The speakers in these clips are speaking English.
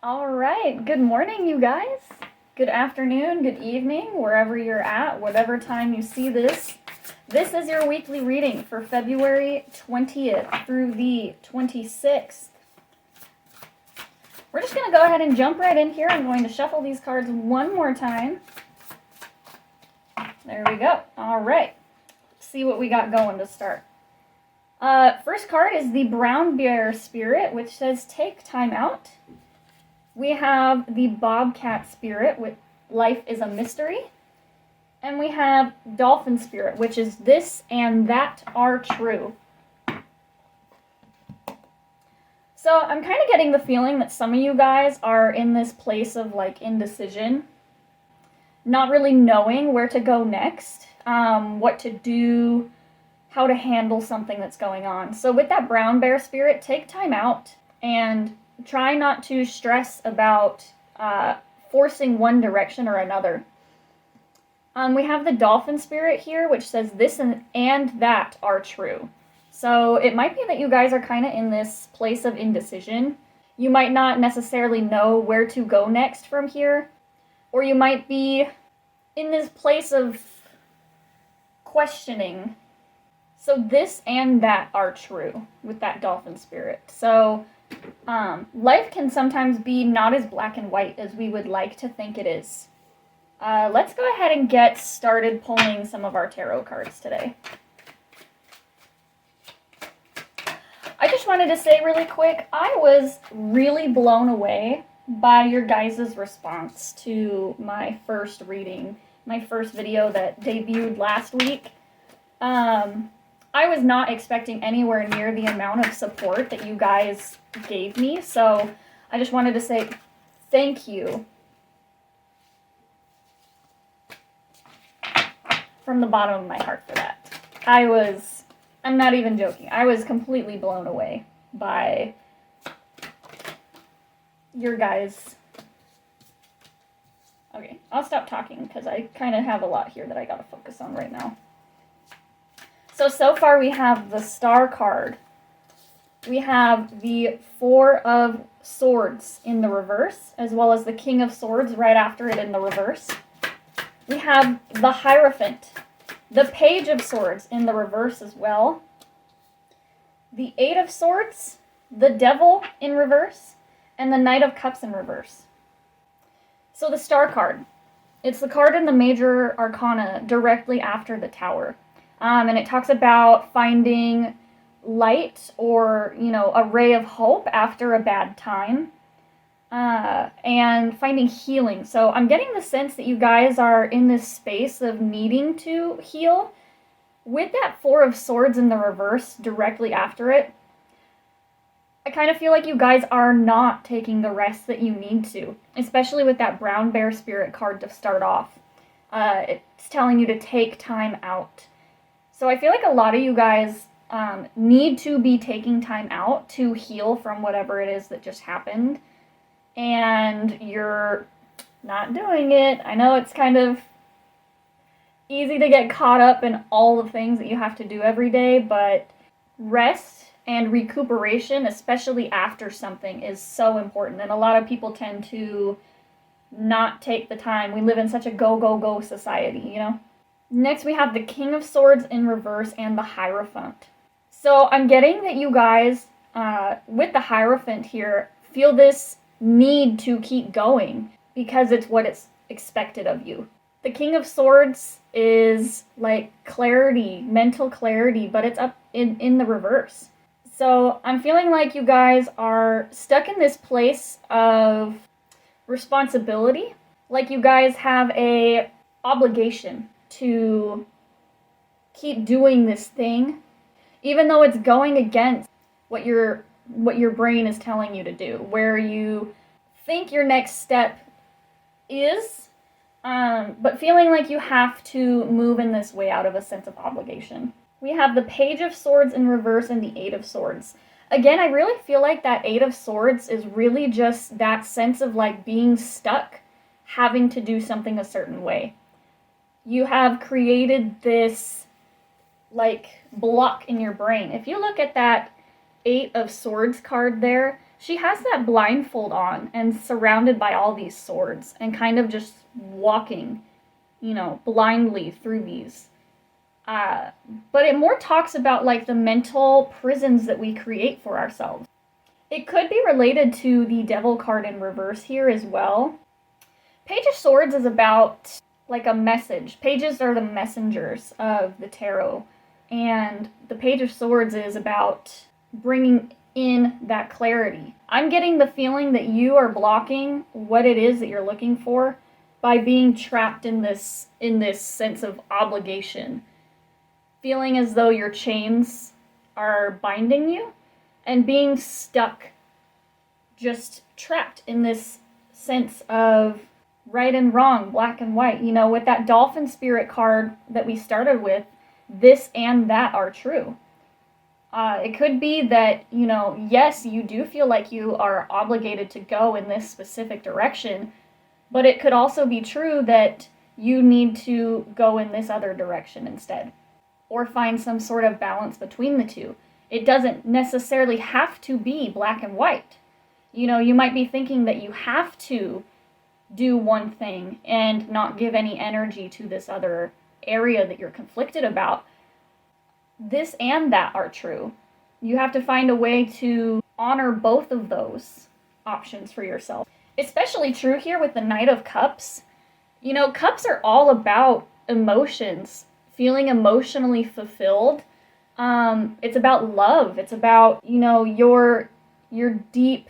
All right, good morning, you guys. Good afternoon, good evening, wherever you're at, whatever time you see this. This is your weekly reading for February 20th through the 26th. We're just going to go ahead and jump right in here. I'm going to shuffle these cards one more time. There we go. All right. Let's see what we got going to start. First card is the Brown Bear Spirit, which says take time out. We have the Bobcat Spirit, with life is a mystery. And we have Dolphin Spirit, which is this and that are true. So I'm kind of getting the feeling that some of you guys are in this place of like indecision, not really knowing where to go next, what to do, how to handle something that's going on. So with that Brown Bear Spirit, take time out and try not to stress about forcing one direction or another. We have the Dolphin Spirit here, which says this and that are true. So it might be that you guys are kind of in this place of indecision. You might not necessarily know where to go next from here, or you might be in this place of questioning. So this and that are true with that Dolphin Spirit. So life can sometimes be not as black and white as we would like to think it is. Let's go ahead and get started pulling some of our tarot cards today. I just wanted to say really quick, I was really blown away by your guys' response to my first reading, my first video that debuted last week. I was not expecting anywhere near the amount of support that you guys gave me, so I just wanted to say thank you from the bottom of my heart for that. I'm not even joking, I was completely blown away by your guys. Okay, I'll stop talking because I kind of have a lot here that I gotta focus on right now. So far we have the Star card. We have the Four of Swords in the reverse, as well as the King of Swords right after it in the reverse. We have the Hierophant, the Page of Swords in the reverse as well. The Eight of Swords, the Devil in reverse, and the Knight of Cups in reverse. So the Star card, it's the card in the Major Arcana directly after the Tower. And it talks about finding light or, a ray of hope after a bad time, and finding healing. So I'm getting the sense that you guys are in this space of needing to heal. With that Four of Swords in the reverse directly after it, I kind of feel like you guys are not taking the rest that you need to, especially with that Brown Bear Spirit card to start off. It's telling you to take time out. So I feel like a lot of you guys need to be taking time out to heal from whatever it is that just happened. And you're not doing it. I know it's kind of easy to get caught up in all the things that you have to do every day, but rest and recuperation, especially after something, is so important. And a lot of people tend to not take the time. We live in such a go, go, go society, Next, we have the King of Swords in reverse and the Hierophant. So I'm getting that you guys, with the Hierophant here, feel this need to keep going because it's what it's expected of you. The King of Swords is like clarity, mental clarity, but it's up in the reverse. So I'm feeling like you guys are stuck in this place of responsibility, like you guys have a obligation to keep doing this thing, even though it's going against what your brain is telling you to do, where you think your next step is, but feeling like you have to move in this way out of a sense of obligation. We have the Page of Swords in reverse and the Eight of Swords. Again, I really feel like that Eight of Swords is really just that sense of like being stuck, having to do something a certain way. You have created this like block in your brain. If you look at that Eight of Swords card there, she has that blindfold on and surrounded by all these swords and kind of just walking, you know, blindly through these. But it more talks about like the mental prisons that we create for ourselves. It could be related to the Devil card in reverse here as well. Page of Swords is about like a message. Pages are the messengers of the tarot. And the Page of Swords is about bringing in that clarity. I'm getting the feeling that you are blocking what it is that you're looking for by being trapped in this sense of obligation. Feeling as though your chains are binding you and being stuck, just trapped in this sense of right and wrong, black and white. You know, with that Dolphin Spirit card that we started with, this and that are true. It could be that, you know, yes, you do feel like you are obligated to go in this specific direction, but it could also be true that you need to go in this other direction instead, or find some sort of balance between the two. It doesn't necessarily have to be black and white. You know, you might be thinking that you have to do one thing and not give any energy to this other area that you're conflicted about. This and that are true. You have to find a way to honor both of those options for yourself. Especially true here with the Knight of Cups. You know, cups are all about emotions, feeling emotionally fulfilled. It's about love. It's about, you know, your deep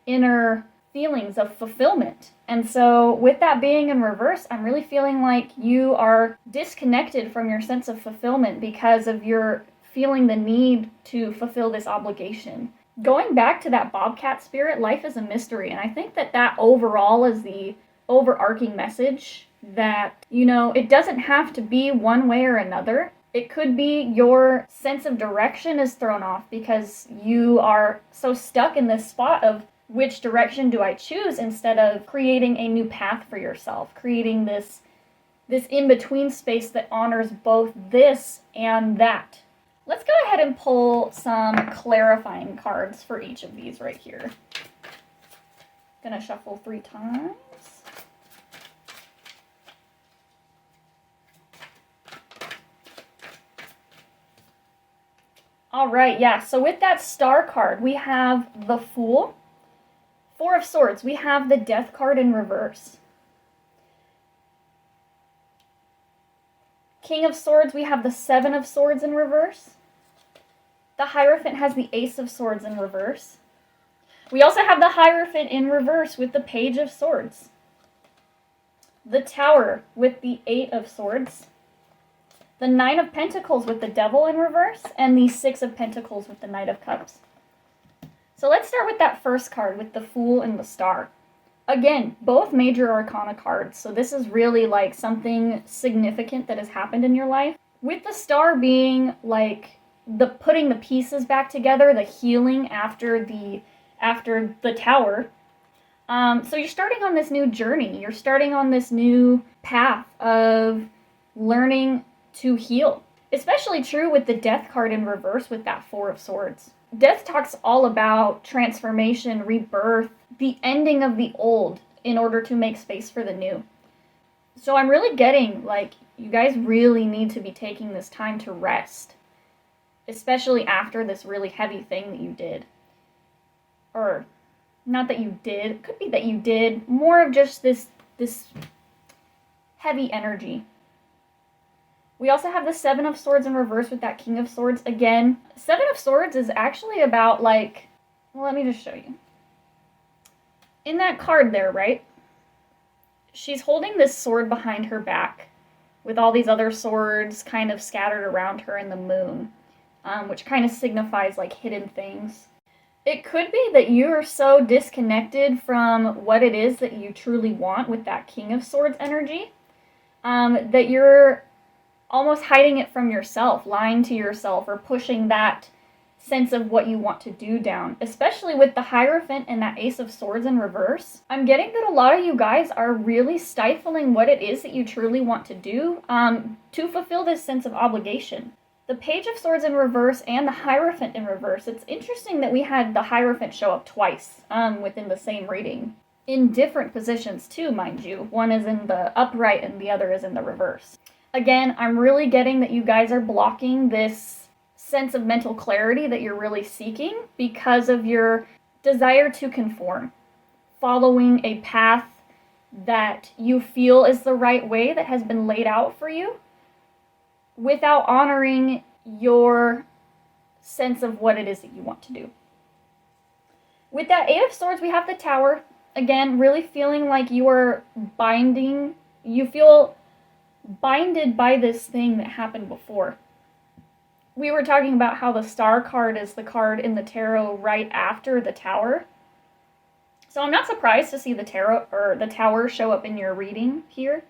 inner feelings of fulfillment. And so with that being in reverse, I'm really feeling like you are disconnected from your sense of fulfillment because of your feeling the need to fulfill this obligation. Going back to that Bobcat spirit, life is a mystery. And I think that overall is the overarching message that, you know, it doesn't have to be one way or another. It could be your sense of direction is thrown off because you are so stuck in this spot of which direction do I choose, instead of creating a new path for yourself, creating this in-between space that honors both this and that. Let's go ahead and pull some clarifying cards for each of these right here. Gonna shuffle 3 times. All right, yeah, so with that Star card, we have the Fool. 4 of Swords, we have the Death card in reverse. King of Swords, we have the 7 of Swords in reverse. The Hierophant has the Ace of Swords in reverse. We also have the Hierophant in reverse with the Page of Swords. The Tower with the 8 of Swords. The 9 of Pentacles with the Devil in reverse. And the 6 of Pentacles with the Knight of Cups. So let's start with that first card with the Fool and the Star. Again, both major arcana cards, so this is really like something significant that has happened in your life. With the Star being like the putting the pieces back together, the healing after the Tower. So you're starting on this new journey. You're starting on this new path of learning to heal. Especially true with the Death card in reverse with that 4 of Swords. Death talks all about transformation, rebirth, the ending of the old in order to make space for the new. So I'm really getting, like, you guys really need to be taking this time to rest. Especially after this really heavy thing that you did. Or, not that you did, it could be that you did. More of just this heavy energy. We also have the 7 of Swords in reverse with that King of Swords. Again, 7 of Swords is actually about, like, well, let me just show you. In that card there, right? She's holding this sword behind her back with all these other swords kind of scattered around her in the moon, which kind of signifies, like, hidden things. It could be that you are so disconnected from what it is that you truly want with that King of Swords energy, that you're almost hiding it from yourself, lying to yourself, or pushing that sense of what you want to do down. Especially with the Hierophant and that Ace of Swords in reverse. I'm getting that a lot of you guys are really stifling what it is that you truly want to do to fulfill this sense of obligation. the Page of Swords in reverse and the Hierophant in reverse. It's interesting that we had the Hierophant show up twice within the same reading. In different positions too, mind you. One is in the upright and the other is in the reverse. Again, I'm really getting that you guys are blocking this sense of mental clarity that you're really seeking because of your desire to conform, following a path that you feel is the right way that has been laid out for you, without honoring your sense of what it is that you want to do. With that Eight of Swords, we have the Tower. Again, really feeling like you are you feel binded by this thing that happened before. We were talking about how the Star card is the card in the tarot right after the Tower. So I'm not surprised to see the tarot or the Tower show up in your reading here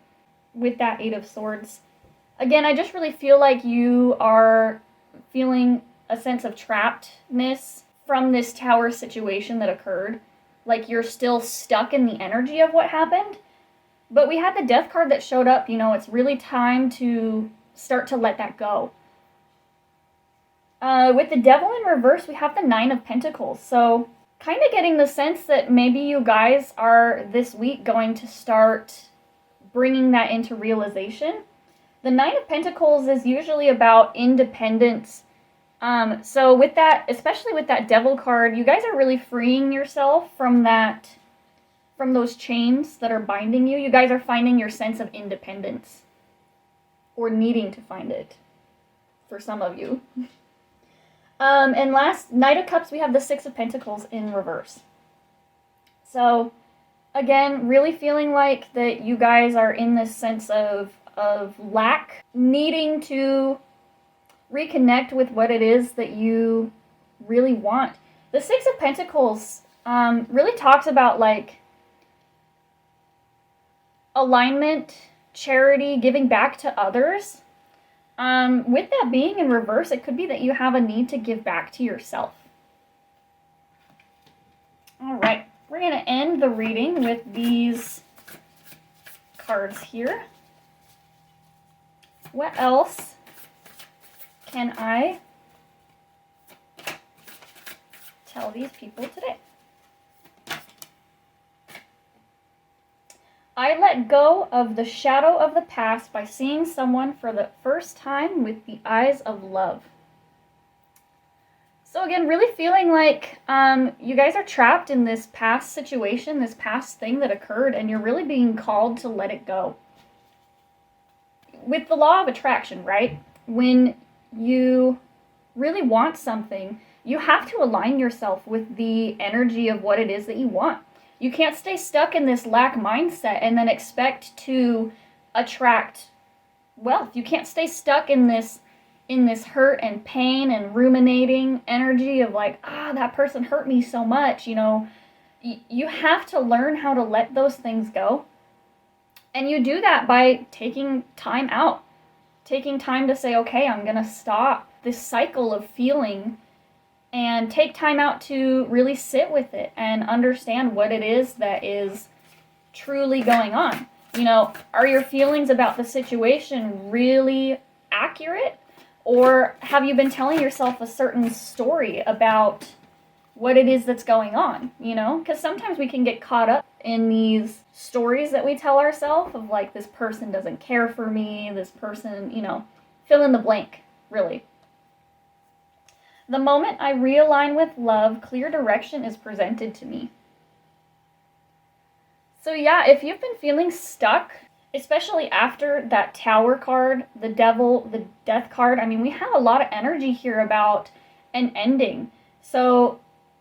with that Eight of Swords. Again, I just really feel like you are feeling a sense of trappedness from this Tower situation that occurred. Like you're still stuck in the energy of what happened. But we had the Death card that showed up. You know, it's really time to start to let that go. With the Devil in reverse, we have the Nine of Pentacles. So kind of getting the sense that maybe you guys are this week going to start bringing that into realization. The Nine of Pentacles is usually about independence. So with that, especially with that Devil card, you guys are really freeing yourself from those chains that are binding you. You guys are finding your sense of independence, or needing to find it, for some of you. And last, Knight of Cups, we have the Six of Pentacles in reverse. So, again, really feeling like that you guys are in this sense of lack, needing to reconnect with what it is that you really want. The Six of Pentacles really talks about, like, alignment, charity, giving back to others. With that being in reverse, it could be that you have a need to give back to yourself. All right, we're going to end the reading with these cards here. What else can I tell these people today? I let go of the shadow of the past by seeing someone for the first time with the eyes of love. So again, really feeling like you guys are trapped in this past situation, this past thing that occurred, and you're really being called to let it go. With the law of attraction, right? When you really want something, you have to align yourself with the energy of what it is that you want. You can't stay stuck in this lack mindset and then expect to attract wealth. You can't stay stuck in this hurt and pain and ruminating energy of like, that person hurt me so much, you know. You have to learn how to let those things go. And you do that by taking time out. Taking time to say, okay, I'm going to stop this cycle of feeling and take time out to really sit with it and understand what it is that is truly going on. You know, are your feelings about the situation really accurate? Or have you been telling yourself a certain story about what it is that's going on, you know? Because sometimes we can get caught up in these stories that we tell ourselves of like, this person doesn't care for me, this person, you know, fill in the blank, really. The moment I realign with love, clear direction is presented to me. So yeah, if you've been feeling stuck, especially after that Tower card, the Devil, the Death card, I mean, we have a lot of energy here about an ending. So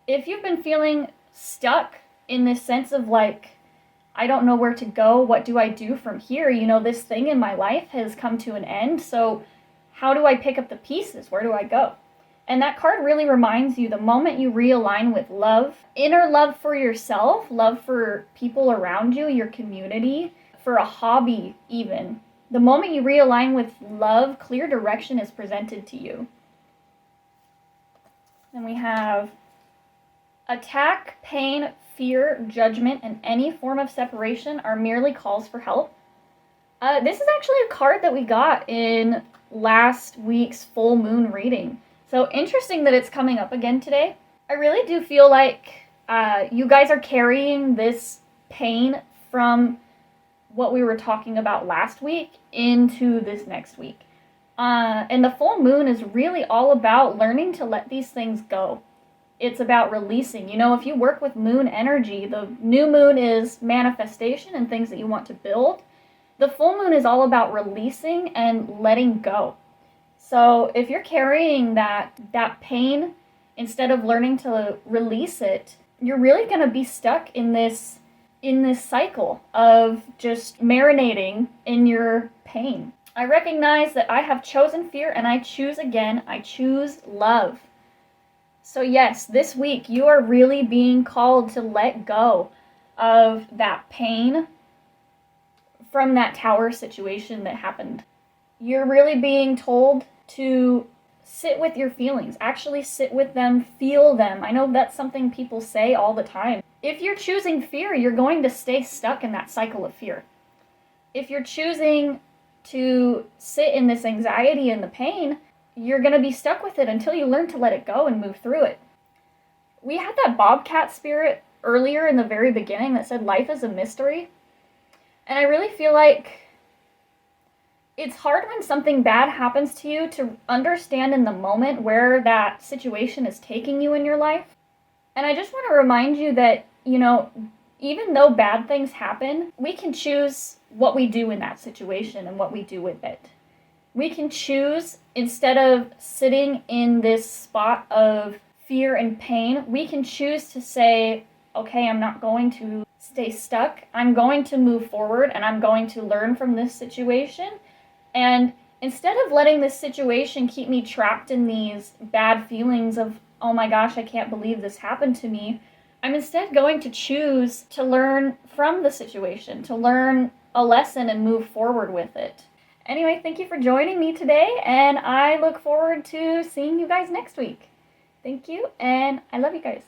if you've been feeling stuck in this sense of like, I don't know where to go, what do I do from here? You know, this thing in my life has come to an end, so how do I pick up the pieces? Where do I go? And that card really reminds you the moment you realign with love, inner love for yourself, love for people around you, your community, for a hobby even. The moment you realign with love, clear direction is presented to you. Then we have attack, pain, fear, judgment, and any form of separation are merely calls for help. This is actually a card that we got in last week's full moon reading. So interesting that it's coming up again today. I really do feel like you guys are carrying this pain from what we were talking about last week into this next week. And the full moon is really all about learning to let these things go. It's about releasing. You know, if you work with moon energy, the new moon is manifestation and things that you want to build. The full moon is all about releasing and letting go. So if you're carrying that pain, instead of learning to release it, you're really going to be stuck in this cycle of just marinating in your pain. I recognize that I have chosen fear and I choose again. I choose love. So yes, this week you are really being called to let go of that pain from that tower situation that happened. You're really being told to sit with your feelings. Actually sit with them, feel them. I know that's something people say all the time. If you're choosing fear, you're going to stay stuck in that cycle of fear. If you're choosing to sit in this anxiety and the pain, you're going to be stuck with it until you learn to let it go and move through it. We had that bobcat spirit earlier in the very beginning that said life is a mystery. And I really feel like it's hard when something bad happens to you to understand in the moment where that situation is taking you in your life. And I just want to remind you that, you know, even though bad things happen, we can choose what we do in that situation and what we do with it. We can choose, instead of sitting in this spot of fear and pain, we can choose to say, okay, I'm not going to stay stuck. I'm going to move forward and I'm going to learn from this situation. And instead of letting this situation keep me trapped in these bad feelings of, oh my gosh, I can't believe this happened to me, I'm instead going to choose to learn from the situation, to learn a lesson and move forward with it. Anyway, thank you for joining me today, and I look forward to seeing you guys next week. Thank you, and I love you guys.